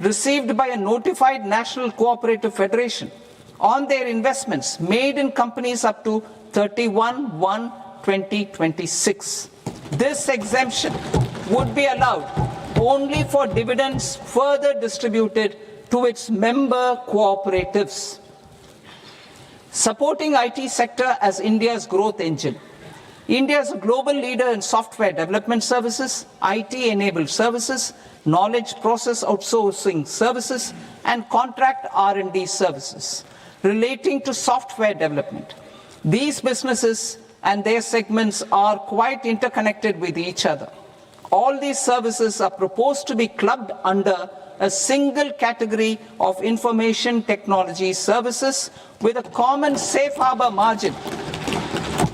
received by a notified national cooperative federation on their investments made in companies up to 31/1/2026. This exemption would be allowed only for dividends further distributed to its member cooperatives. Supporting IT sector as India's growth engine. India is a global leader in software development services, IT-enabled services, knowledge process outsourcing services, and contract R&D services relating to software development. These businesses and their segments are quite interconnected with each other. All these services are proposed to be clubbed under a single category of information technology services with a common safe harbor margin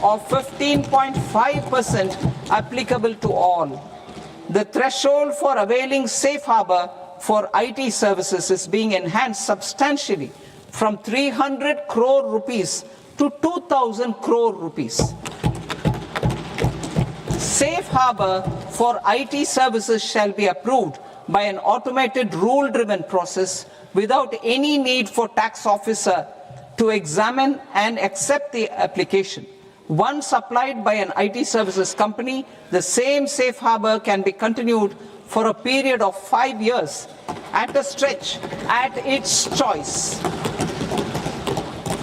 of 15.5% applicable to all. The threshold for availing safe harbor for IT services is being enhanced substantially from 300 crore rupees to 2,000 crore rupees. Safe harbor for IT services shall be approved by an automated rule-driven process without any need for tax officer to examine and accept the application. Once applied by an IT services company, the same safe harbor can be continued for a period of 5 years at a stretch at its choice.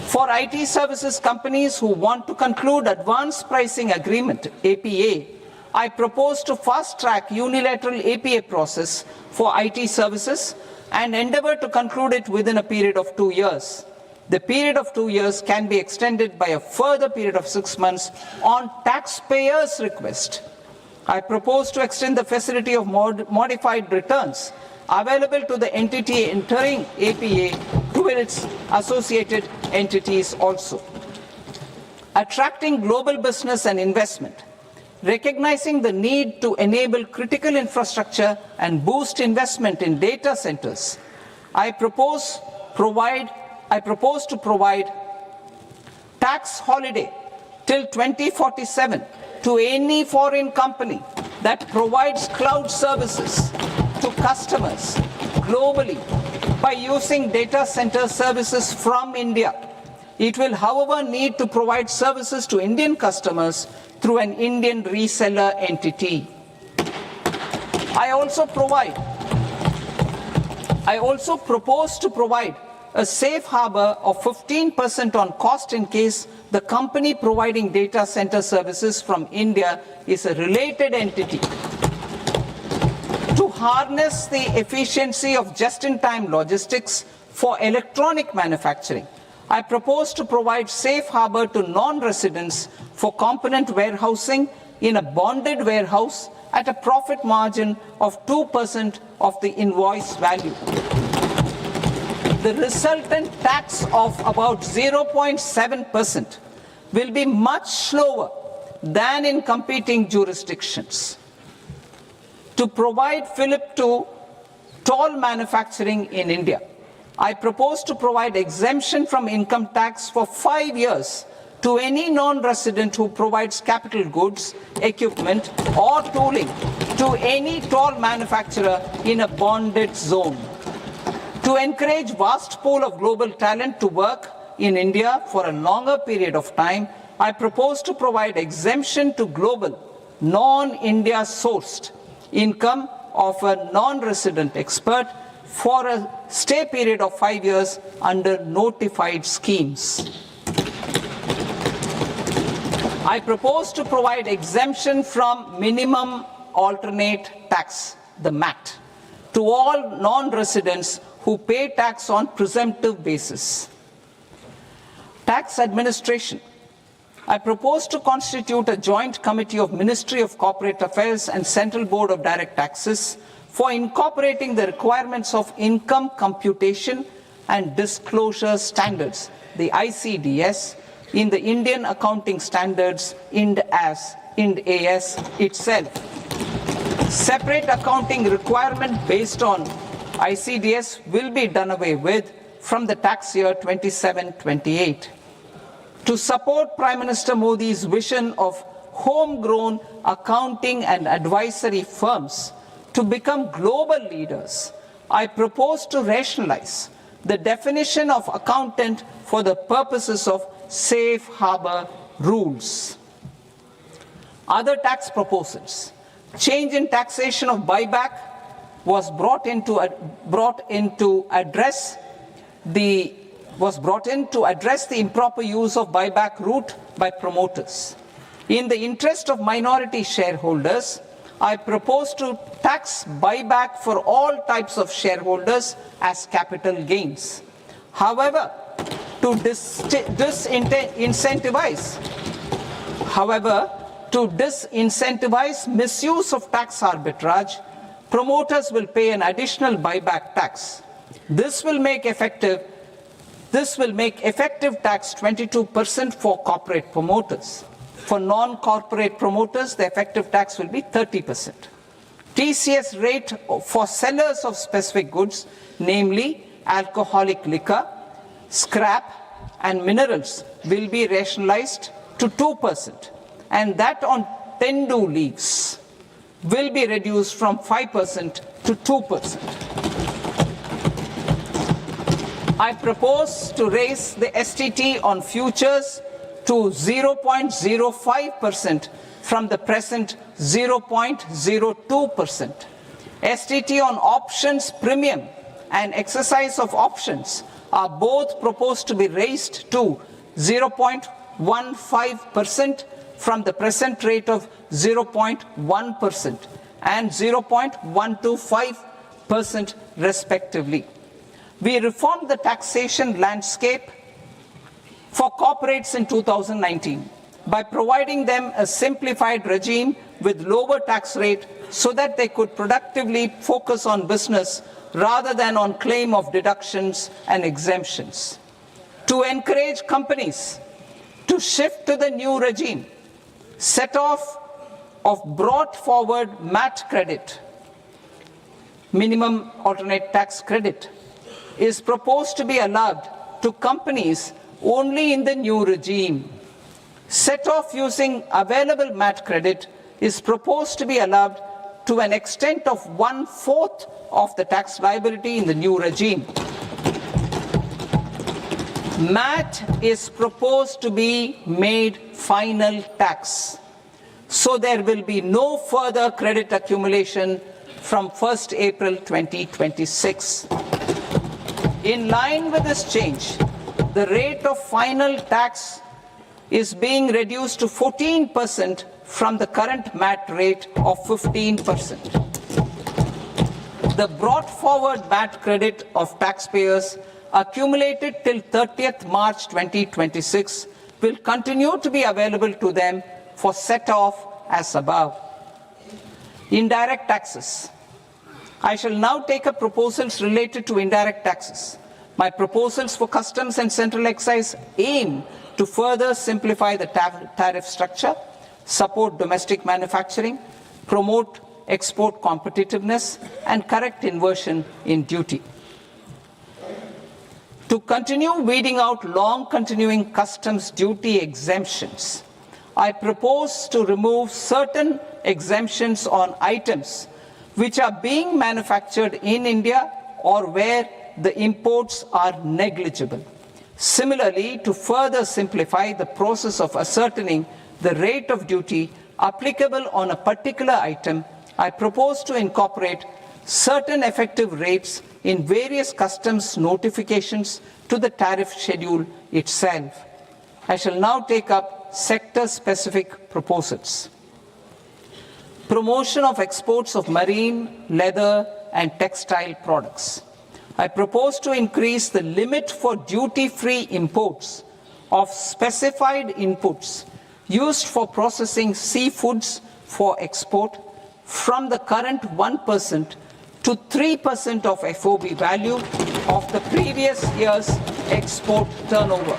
For IT services companies who want to conclude advanced pricing agreement, APA, I propose to fast-track unilateral APA process for IT services and endeavor to conclude it within a period of 2 years. The period of 2 years can be extended by a further period of 6 months on taxpayers' request. I propose to extend the facility of modified returns available to the entity entering APA to its associated entities also. Attracting global business and investment. Recognizing the need to enable critical infrastructure and boost investment in data centers, I propose to provide tax holiday till 2047 to any foreign company that provides cloud services to customers globally by using data center services from India. It will, however, need to provide services to Indian customers through an Indian reseller entity. I also propose to provide a safe harbor of 15% on cost in case the company providing data center services from India is a related entity. To harness the efficiency of just-in-time logistics for electronic manufacturing, I propose to provide safe harbor to non-residents for component warehousing in a bonded warehouse at a profit margin of 2% of the invoice value. The resultant tax of about 0.7% will be much lower than in competing jurisdictions. To provide fillip to toll manufacturing in India, I propose to provide exemption from income tax for 5 years to any non-resident who provides capital goods, equipment, or tooling to any toll manufacturer in a bonded zone. To encourage vast pool of global talent to work in India for a longer period of time, I propose to provide exemption to global, non-India sourced income of a non-resident expert for a stay period of 5 years under notified schemes. I propose to provide exemption from minimum alternate tax, the MAT, to all non-residents who pay tax on presumptive basis. Tax administration. I propose to constitute a joint committee of Ministry of Corporate Affairs and Central Board of Direct Taxes for incorporating the requirements of income computation and disclosure standards, the ICDS, in the Indian Accounting Standards, IND AS itself. Separate accounting requirement based on ICDS will be done away with from the tax year 27-28. To support Prime Minister Modi's vision of homegrown accounting and advisory firms to become global leaders, I propose to rationalize the definition of accountant for the purposes of safe harbor rules. Other tax proposals. Change in taxation of buyback was brought in to address the improper use of buyback route by promoters. In the interest of minority shareholders, I propose to tax buyback for all types of shareholders as capital gains. However, to disincentivize misuse of tax arbitrage, promoters will pay an additional buyback tax. This will make effective tax 22% for corporate promoters. For non-corporate promoters, the effective tax will be 30%. TCS rate for sellers of specific goods, namely alcoholic liquor, scrap, and minerals, will be rationalized to 2%, and that on tendu leaves will be reduced from 5% to 2%. I propose to raise the STT on futures to 0.05% from the present 0.02%. STT on options premium and exercise of options are both proposed to be raised to 0.15% from the present rate of 0.1% and 0.125% respectively. We reformed the taxation landscape for corporates in 2019 by providing them a simplified regime with lower tax rate so that they could productively focus on business rather than on claim of deductions and exemptions. To encourage companies to shift to the new regime, set off of brought forward MAT credit, minimum alternate tax credit, is proposed to be allowed to companies only in the new regime. Set off using available MAT credit is proposed to be allowed to an extent of 1/4 of the tax liability in the new regime. MAT is proposed to be made final tax, so there will be no further credit accumulation from 1st April 2026. In line with this change, the rate of final tax is being reduced to 14% from the current MAT rate of 15%. The brought forward MAT credit of taxpayers accumulated till 30th March 2026 will continue to be available to them for set-off as above. Indirect taxes. I shall now take up proposals related to indirect taxes. My proposals for customs and central excise aim to further simplify the tariff structure, support domestic manufacturing, promote export competitiveness, and correct inversion in duty. To continue weeding out long-continuing customs duty exemptions, I propose to remove certain exemptions on items which are being manufactured in India or where the imports are negligible. Similarly, to further simplify the process of ascertaining the rate of duty applicable on a particular item, I propose to incorporate certain effective rates in various customs notifications to the tariff schedule itself. I shall now take up sector-specific proposals. Promotion of exports of marine, leather, and textile products. I propose to increase the limit for duty-free imports of specified inputs used for processing seafoods for export from the current 1% to 3% of FOB value of the previous year's export turnover.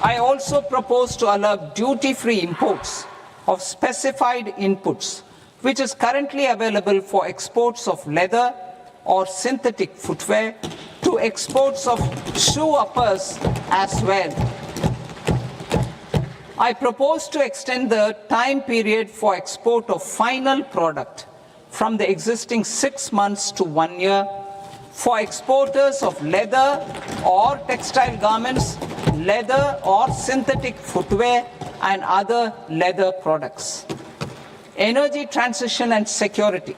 I also propose to allow duty-free imports of specified inputs, which is currently available for exports of leather or synthetic footwear, to exports of shoe uppers as well. I propose to extend the time period for export of final product from the existing 6 months to 1 year for exporters of leather or textile garments, leather or synthetic footwear, and other leather products. Energy transition and security.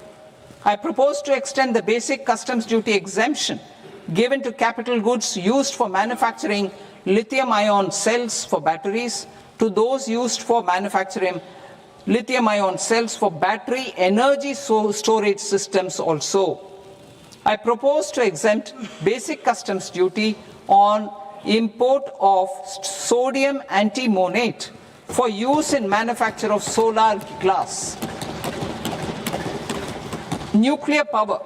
I propose to extend the basic customs duty exemption given to capital goods used for manufacturing lithium-ion cells for batteries to those used for manufacturing lithium-ion cells for battery energy storage systems also. I propose to exempt basic customs duty on import of sodium antimonate for use in manufacture of solar glass. Nuclear power.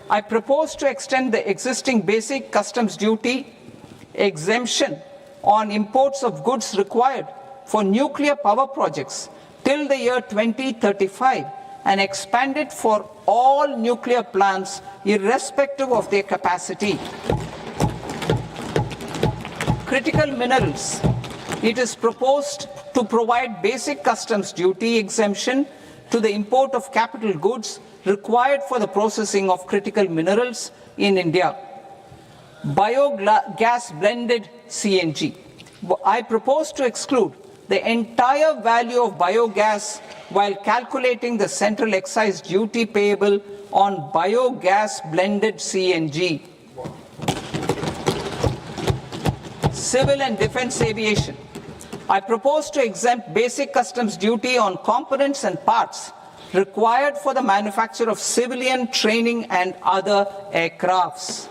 I propose to extend the existing basic customs duty exemption on imports of goods required for nuclear power projects till the year 2035 and expand it for all nuclear plants irrespective of their capacity. Critical minerals. It is proposed to provide basic customs duty exemption to the import of capital goods required for the processing of critical minerals in India. Biogas blended CNG. I propose to exclude the entire value of biogas while calculating the central excise duty payable on biogas blended CNG. Civil and defense aviation. I propose to exempt basic customs duty on components and parts required for the manufacture of civilian training and other aircrafts.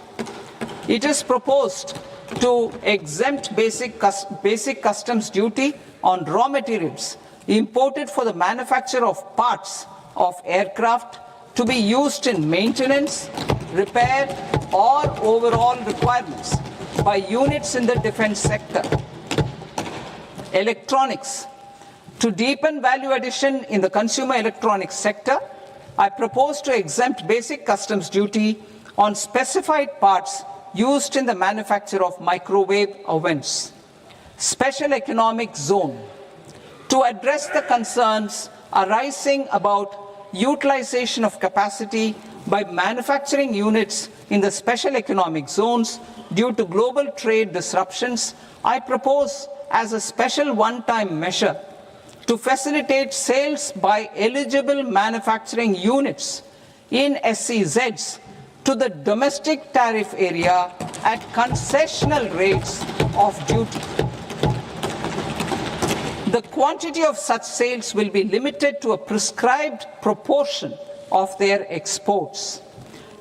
It is proposed to exempt basic customs duty on raw materials imported for the manufacture of parts of aircraft to be used in maintenance, repair, or overall requirements by units in the defense sector. Electronics. To deepen value addition in the consumer electronics sector, I propose to exempt basic customs duty on specified parts used in the manufacture of microwave ovens. Special economic zone. To address the concerns arising about utilization of capacity by manufacturing units in the special economic zones due to global trade disruptions, I propose as a special one-time measure to facilitate sales by eligible manufacturing units in SEZs to the domestic tariff area at concessional rates of duty. The quantity of such sales will be limited to a prescribed proportion of their exports.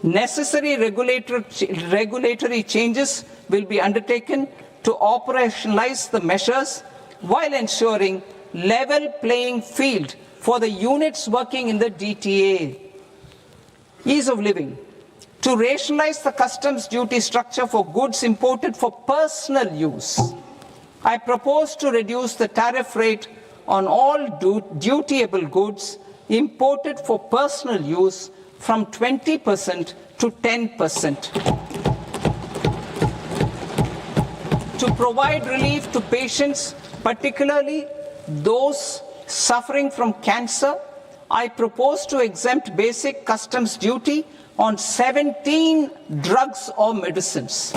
Necessary regulatory changes will be undertaken to operationalize the measures while ensuring level playing field for the units working in the DTA. Ease of living. To rationalize the customs duty structure for goods imported for personal use, I propose to reduce the tariff rate on all dutiable goods imported for personal use from 20% to 10%. To provide relief to patients, particularly those suffering from cancer, I propose to exempt basic customs duty on 17 drugs or medicines.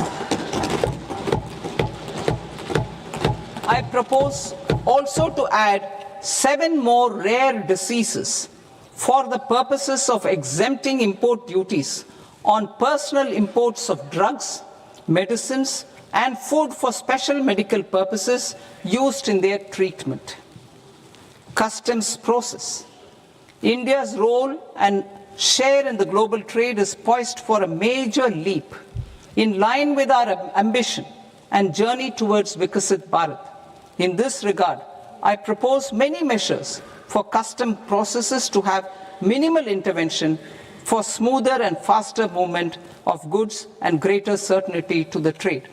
I propose also to add 7 more rare diseases for the purposes of exempting import duties on personal imports of drugs, medicines, and food for special medical purposes used in their treatment. Customs process. India's role and share in the global trade is poised for a major leap in line with our ambition and journey towards Vikasit Bharat. In this regard, I propose many measures for custom processes to have minimal intervention for smoother and faster movement of goods and greater certainty to the trade.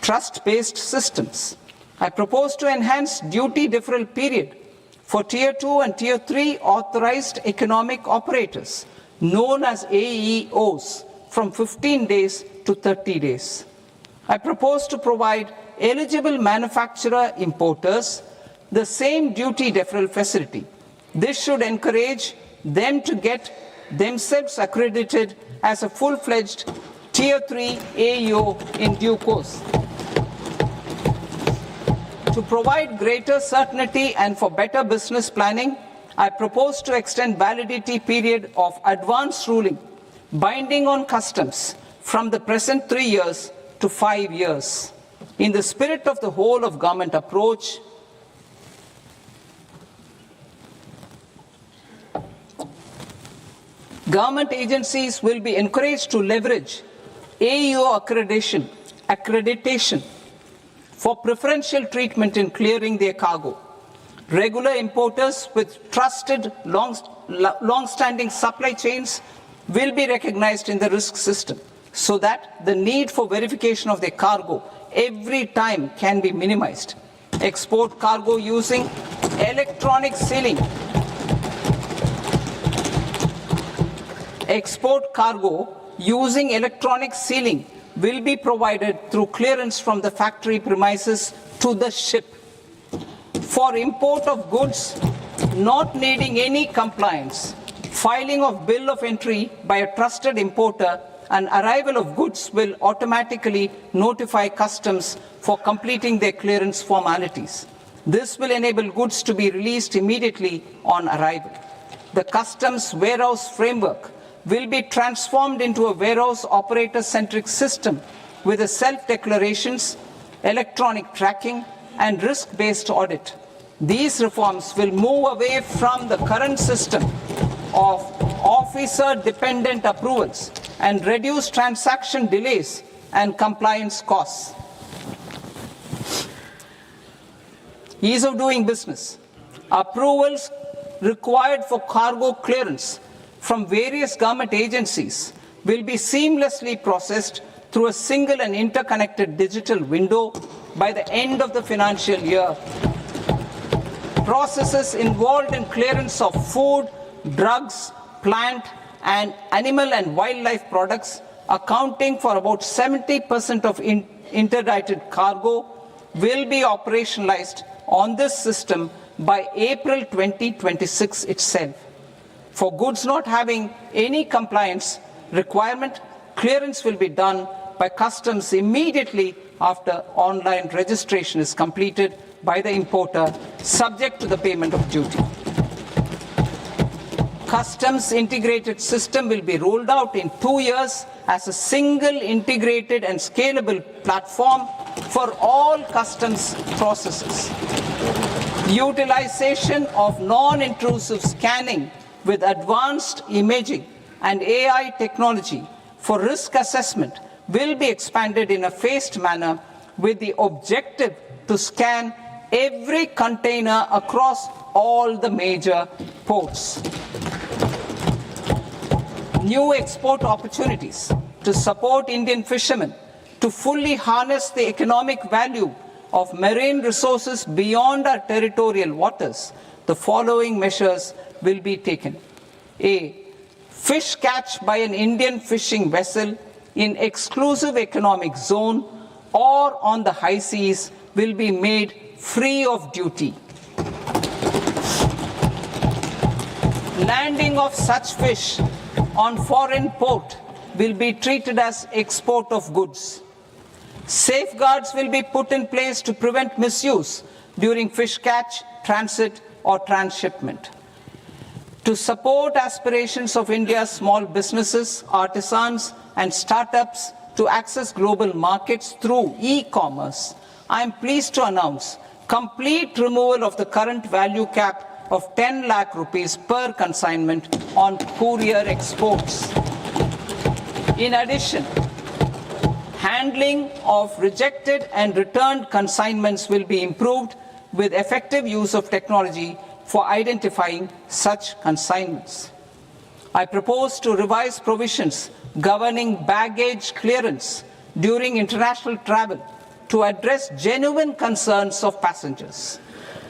Trust-based systems. I propose to enhance duty deferral period for Tier 2 and Tier 3 authorized economic operators, known as AEOs, from 15 days to 30 days. I propose to provide eligible manufacturer importers the same duty deferral facility. This should encourage them to get themselves accredited as a full-fledged Tier 3 AEO in due course. To provide greater certainty and for better business planning, I propose to extend validity period of advance ruling binding on customs from the present 3 years to 5 years. In the spirit of the whole of government approach, government agencies will be encouraged to leverage AEO accreditation for preferential treatment in clearing their cargo. Regular importers with trusted long-standing supply chains will be recognized in the risk system so that the need for verification of their cargo every time can be minimized. Export cargo using electronic sealing. Export cargo using electronic sealing will be provided through clearance from the factory premises to the ship. For import of goods not needing any compliance, filing of bill of entry by a trusted importer and arrival of goods will automatically notify customs for completing their clearance formalities. This will enable goods to be released immediately on arrival. The customs warehouse framework will be transformed into a warehouse operator-centric system with a self-declarations, electronic tracking, and risk-based audit. These reforms will move away from the current system of officer-dependent approvals and reduce transaction delays and compliance costs. Ease of doing business. Approvals required for cargo clearance from various government agencies will be seamlessly processed through a single and interconnected digital window by the end of the financial year. Processes involved in clearance of food, drugs, plant, and animal and wildlife products, accounting for about 70% of interdicted cargo, will be operationalized on this system by April 2026 itself. For goods not having any compliance requirement, clearance will be done by customs immediately after online registration is completed by the importer, subject to the payment of duty. Customs integrated system will be rolled out in 2 years as a single integrated and scalable platform for all customs processes. Utilization of non-intrusive scanning with advanced imaging and AI technology for risk assessment will be expanded in a phased manner with the objective to scan every container across all the major ports. New export opportunities to support Indian fishermen to fully harness the economic value of marine resources beyond our territorial waters. The following measures will be taken. A. Fish catch by an Indian fishing vessel in exclusive economic zone or on the high seas will be made free of duty. Landing of such fish on foreign port will be treated as export of goods. Safeguards will be put in place to prevent misuse during fish catch, transit, or transshipment. To support aspirations of India's small businesses, artisans, and startups to access global markets through e-commerce, I am pleased to announce complete removal of the current value cap of 10 lakh rupees per consignment on courier exports. In addition, handling of rejected and returned consignments will be improved with effective use of technology for identifying such consignments. I propose to revise provisions governing baggage clearance during international travel to address genuine concerns of passengers.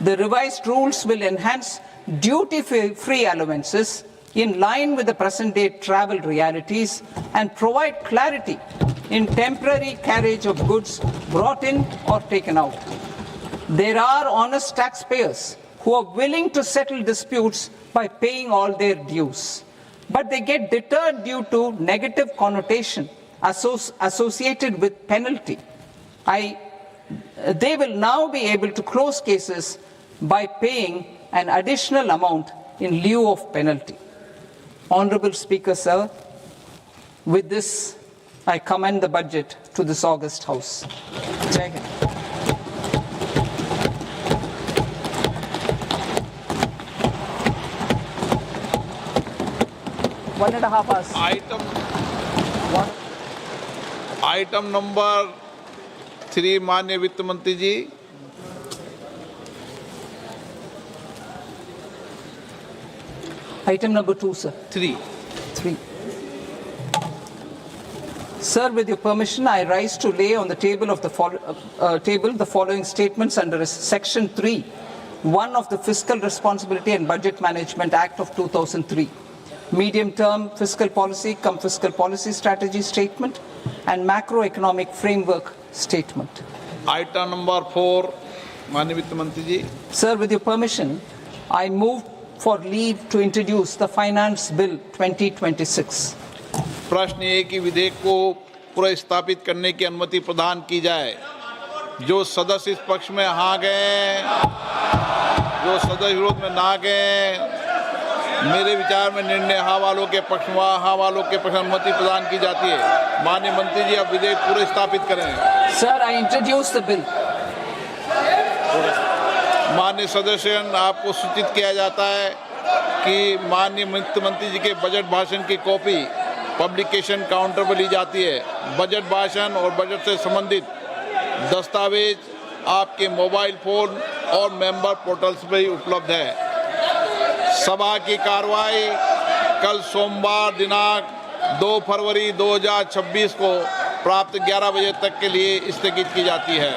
The revised rules will enhance duty-free allowances in line with the present-day travel realities and provide clarity in temporary carriage of goods brought in or taken out. There are honest taxpayers who are willing to settle disputes by paying all their dues, but they get deterred due to negative connotation associated with penalty. They will now be able to close cases by paying an additional amount in lieu of penalty. Honorable Speaker, sir, with this, I commend the budget to this august House. Jai Hind. One and a half hours.
Item number 3 माननीय वित्त मंत्री जी।
Item number 2, sir.
3.
Sir, with your permission, I rise to lay on the table of the following statements under Section 3, 1 of the Fiscal Responsibility and Budget Management Act of 2003. Medium-term fiscal policy, fiscal policy strategy statement, and macroeconomic framework statement.
Item number 4 माननीय वित्त मंत्री जी।
Sir, with your permission, I move for leave to introduce the Finance Bill 2026.
प्रश्न ये कि विधेयक को पुनर्स्थापित करने की अनुमति प्रदान की जाए। जो सदस्य इस पक्ष में हाँ गए, जो सदस्य विरोध में ना गए, मेरे विचार में निर्णय हाँ वालों के पक्ष में हाँ वालों के पक्ष में अनुमति प्रदान की जाती है। माननीय मंत्री जी, अब विधेयक पुनर्स्थापित करें।
Sir, I introduce the bill.
माननीय सदस्यगण, आपको सूचित किया जाता है कि माननीय वित्त मंत्री जी के बजट भाषण की कॉपी पब्लिकेशन काउंटर पर ली जाती है। बजट भाषण और बजट से संबंधित दस्तावेज आपके मोबाइल फोन और मेंबर पोर्टल्स पर ही उपलब्ध है। सभा की कार्रवाई कल सोमवार दिनांक 2 फरवरी 2026 को प्राप्त 11 बजे तक के लिए स्थगित की जाती है।